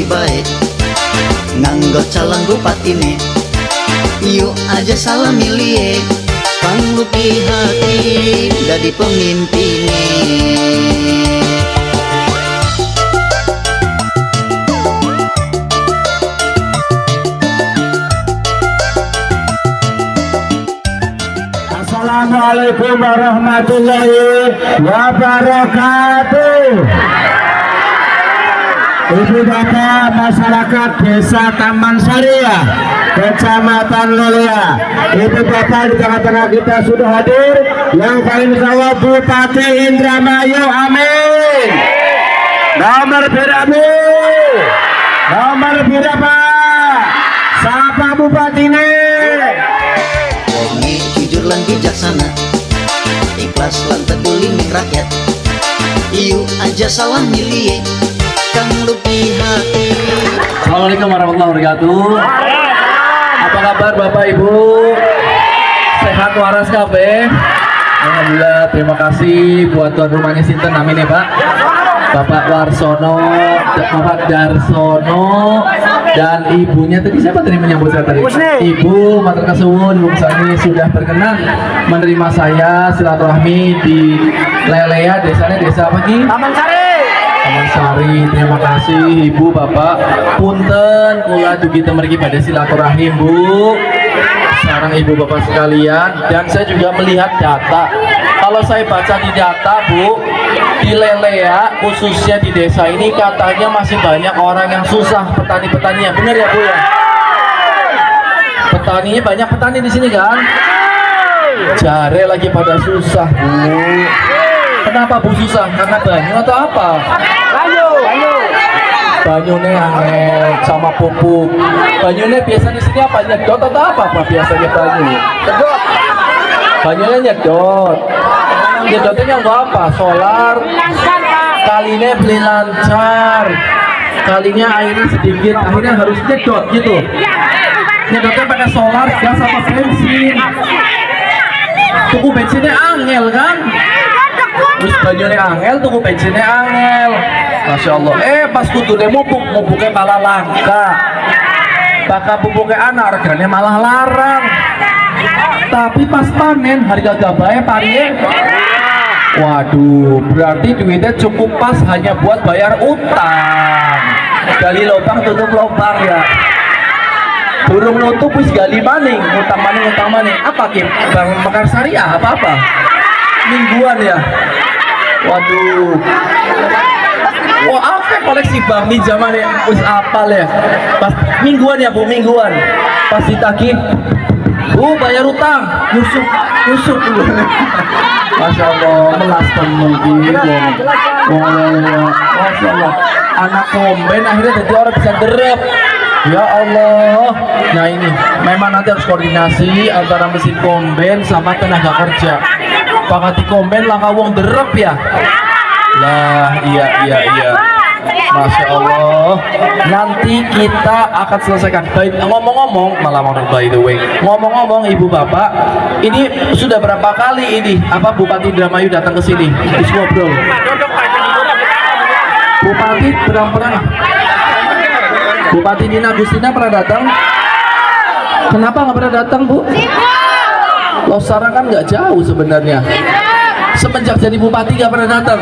baik nganggo calon bupatine. Yuk aja salam milih Kang Luki Hakim jadi pemimpinnya. Assalamualaikum warahmatullahi wabarakatuh. Ibu bapak masyarakat desa Taman Sariah, Kecamatan Lelea, ibu bapak di tengah-tengah kita sudah hadir yang paling jawab Bupati Indramayu, amin. Nomor berapa? Nomor berapa? Siapa Bupati ini? Wonge jujur lan bijaksana, ikhlas lan peduli ning rakyat. Yuk aja salam milih Kang Luki Hakim. Assalamualaikum warahmatullahi wabarakatuh. Apa kabar Bapak Ibu? Sehat waras kabeh? Alhamdulillah, terima kasih buat tuan rumahnya sinten amin ya Pak. Bapak Warsono, Bapak Darsono, dan ibunya tadi siapa tadi menyambut saya tadi? Ibu matur kasuwun, Ibu Sani sudah berkenan menerima saya silaturahmi di Lelea, desanya desa apa nih? Taman Sari. Terima kasih Ibu Bapak. Punten kula dugi temergi pada silaturahim Bu. Sarang Ibu Bapak sekalian, dan saya juga melihat data. Kalau saya baca di data Bu, di Lelea khususnya di desa ini katanya masih banyak orang yang susah, petani-petaninya. Benar ya Bu ya? Petaninya banyak petani di sini kan? Jare lagi pada susah Bu. Kenapa Bu susah? Karena banyu atau apa? Banyune angel sama pupuk. Banyune biasanya di sini apa? Nyedot atau apa biasanya banyu? Nyedot. Banyunya nyedot. Nyedotnya nggak apa? Solar. Kalinya beli lancar. Kalinya airnya sedikit. Akhirnya harus nyedot gitu. Nyedotnya pakai solar, gas sama bensin. Tuku bensinnya angel kan? Terus banyune angel, tuku bensinnya angel. Masya Allah. Pas kudune mupuknya malah langka. Bakal pupuknya anak, harganya malah larang. Tapi pas panen harga gabahnya parie. Waduh, berarti duitnya cukup pas hanya buat bayar utang. Gali lubang tutup lubang ya. Burung nutup wis gali maning, utang maning. Apa Kim? Bang Mekar Syariah apa? Mingguan ya. Waduh. Wah, apa koleksi bank nih zaman ya? Wis apal ya. Pas mingguan ya Bu, mingguan. Pas ditagih, Bu bayar utang, nusuk dulu. Masya Allah, melas mungkin. Masya Allah, anak komben akhirnya jadi orang bisa derep. Ya Allah. Nah ini, memang nanti harus koordinasi antara mesin komben sama tenaga kerja. Pakati komben langkah wong derep ya. Lah, iya. Masya Allah. Nanti kita akan selesaikan. Baik, ngomong-ngomong, malah mau by the way. Ngomong-ngomong, Ibu Bapak, ini sudah berapa kali ini Bupati Indramayu datang ke sini? Terus ngobrol. Bupati pernah? Bupati Nina Agustina pernah datang? Kenapa nggak pernah datang Bu? Losarang kan nggak jauh sebenarnya. Semenjak jadi bupati nggak pernah datang.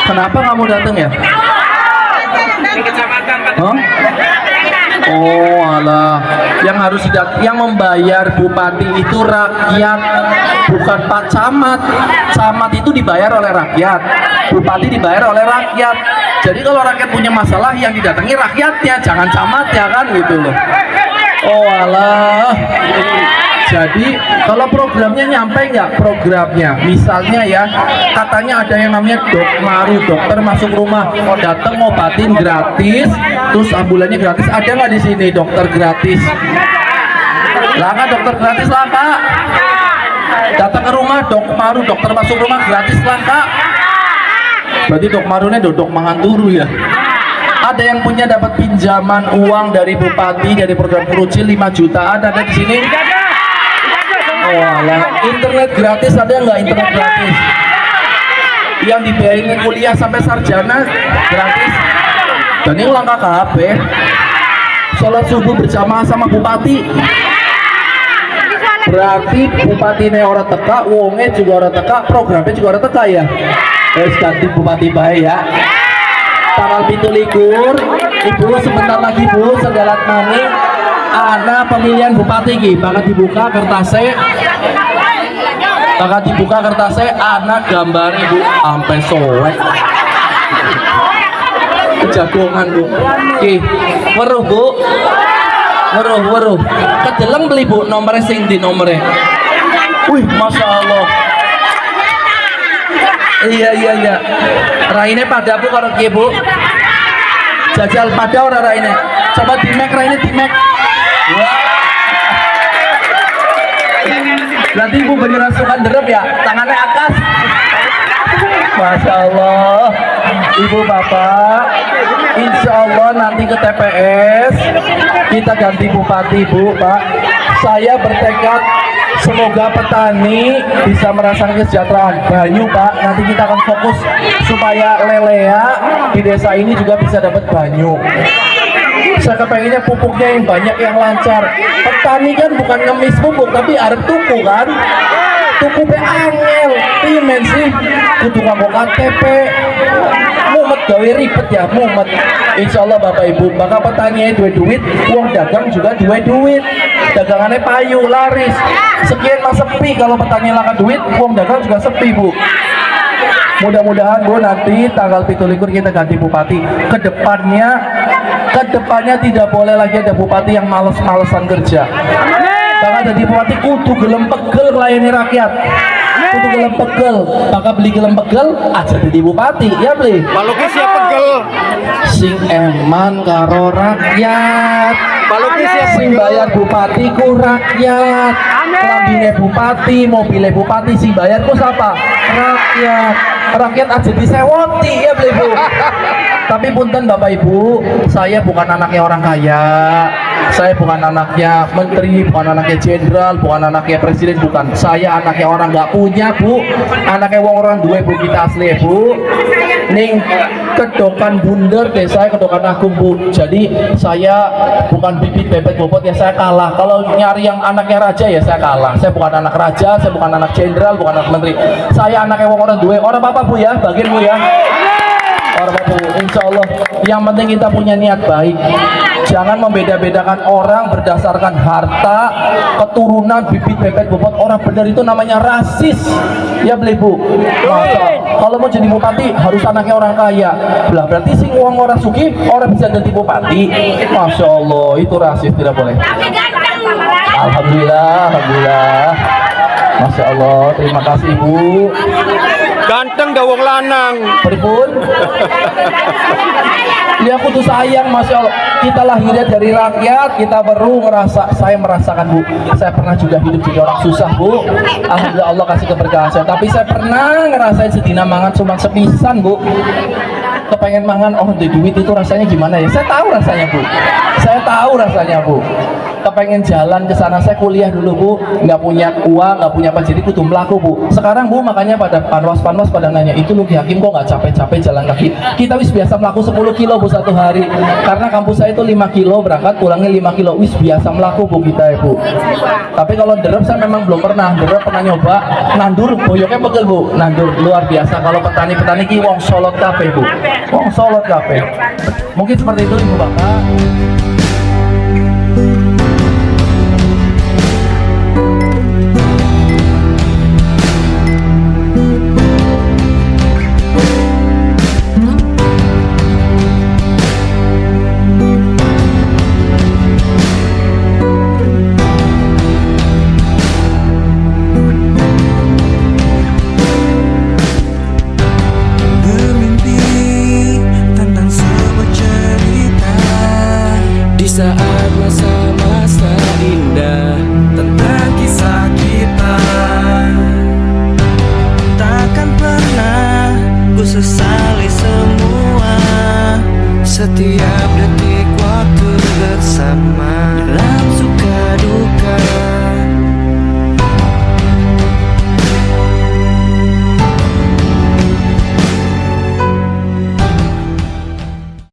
Kenapa nggak mau datang ya? Huh? Oh alah, yang membayar bupati itu rakyat, bukan Pak Camat. Camat itu dibayar oleh rakyat, bupati dibayar oleh rakyat. Jadi kalau rakyat punya masalah yang didatangi rakyatnya, jangan camatnya kan gitu loh. Oh alah. Jadi kalau programnya nyampe nggak programnya? Misalnya ya, katanya ada yang namanya Dok Maru, dokter masuk rumah, datang ngobatin gratis, terus ambulannya gratis. Ada nggak di sini dokter gratis? Langka dokter gratis langka. Datang ke rumah Dok Maru, dokter masuk rumah gratis langka. Berarti Dok Marunya dodok mangan turu ya. Ada yang punya dapat pinjaman uang dari bupati dari program Kerucil 5 jutaan ada di sini? Oh alah, internet gratis ada nggak internet gratis? Yang dibiayain kuliah sampai sarjana gratis? Dan ini langkah KHP sholat subuh berjamaah sama bupati. Berarti bupati ini orang teka, wonge juga orang teka, programnya juga orang teka ya. Ganti bupati baik ya. Tanggal 17 ibu sebentar lagi bu segalat maning ana pemilihan bupati ki bakal dibuka kertasnya, anak gambar ibu sampai soek kejagongan bu ki weruh bu weruh kedeleng beli bu nomornya sing di nomornya. Wih masya Allah. Iya raine pada bu kalau ki bu jajal pada orang raine coba dimek raine dimek. Berarti ibu beneran suka derep ya tangannya atas. Masya Allah. Ibu bapak insya Allah nanti ke TPS kita ganti bupati bu pak. Saya bertekad semoga petani bisa merasakan kesejahteraan banyu pak. Nanti kita akan fokus supaya lelea di desa ini juga bisa dapat banyu. Saya kepengennya pupuknya yang banyak yang lancar. Petani kan bukan ngemis pupuk tapi arep tuku kan. Tuku be angel, pimen sih. Kudu nganggo KTP. Mumet gawe ribet ya, mumet. Insya Allah Bapak Ibu, maka petani duit, uang dagang juga duit. Dagangannya payu, laris. Sekian mas sepi kalau petani langka duit, uang dagang juga sepi bu. Mudah-mudahan bu nanti tanggal 17 kita ganti bupati. Kedepannya tidak boleh lagi ada bupati yang males-malesan kerja. Bakal jadi bupati kudu gelem pegel melayani rakyat. Kudu gelem pegel, bakal beli gelem pegel aja jadi bupati ya beli. Maluki siap pegel. Sing eman karo rakyat. Maluki siap Sing bayar bupati ku rakyat. Kelambine bupati, mobilnya bupati sing bayar ku siapa? Rakyat. Rakyat aja disewoti ya beli bu. Tapi punten Bapak Ibu, saya bukan anaknya orang kaya, saya bukan anaknya menteri, bukan anaknya jenderal, bukan anaknya presiden, bukan. Saya anaknya orang nggak punya bu, anaknya orang duwe bu kita asli bu. Ning kedokan bunder desa kedokan agung bu. Jadi saya bukan bibit bebet bobot ya saya kalah. Kalau nyari yang anaknya raja ya saya kalah. Saya bukan anak raja, saya bukan anak jenderal, bukan anak menteri. Saya anaknya orang duwe. Orang apa bu ya, bagian bu ya. Insya Allah yang penting kita punya niat baik. Jangan membeda-bedakan orang berdasarkan harta, keturunan, bibit bebet bobot. Orang benar itu namanya rasis ya beli bu. Masa kalau mau jadi bupati harus anaknya orang kaya lah, berarti sing uang orang sugih orang bisa jadi bupati. Masya Allah itu rasis, tidak boleh. Alhamdulillah Masya Allah, terima kasih ibu. Ganteng dawong lanang. Pripun? Ya kudu sayang Masya Allah. Kita lahirnya dari rakyat, kita baru saya merasakan bu. Saya pernah juga hidup jadi orang susah bu. Alhamdulillah Allah kasih keberkahan. Tapi saya pernah ngerasain sedina mangan cuma sepisan bu. Kepengen mangan, di duit itu rasanya gimana ya? Saya tahu rasanya bu. Kepengen jalan ke sana, saya kuliah dulu bu, nggak punya uang, nggak punya apa, jadi kudu melaku bu. Sekarang bu makanya pada panwas pada nanya, itu Luki Hakim kok nggak capek-capek jalan kaki? Kita wis biasa melaku 10 kilo bu satu hari, karena kampus saya itu 5 kilo berangkat, pulangnya 5 kilo, wis biasa melaku bu kita ya bu. Tapi kalau derep saya memang belum pernah, pernah nyoba, nandur boyoknya pegel bu, nandur luar biasa. Kalau petani ki wong solot kafe bu, wong solot kafe. Mungkin seperti itu ibu bapak. Saat masa-masa indah tentang kisah kita, takkan pernah ku sesali semua setiap detik.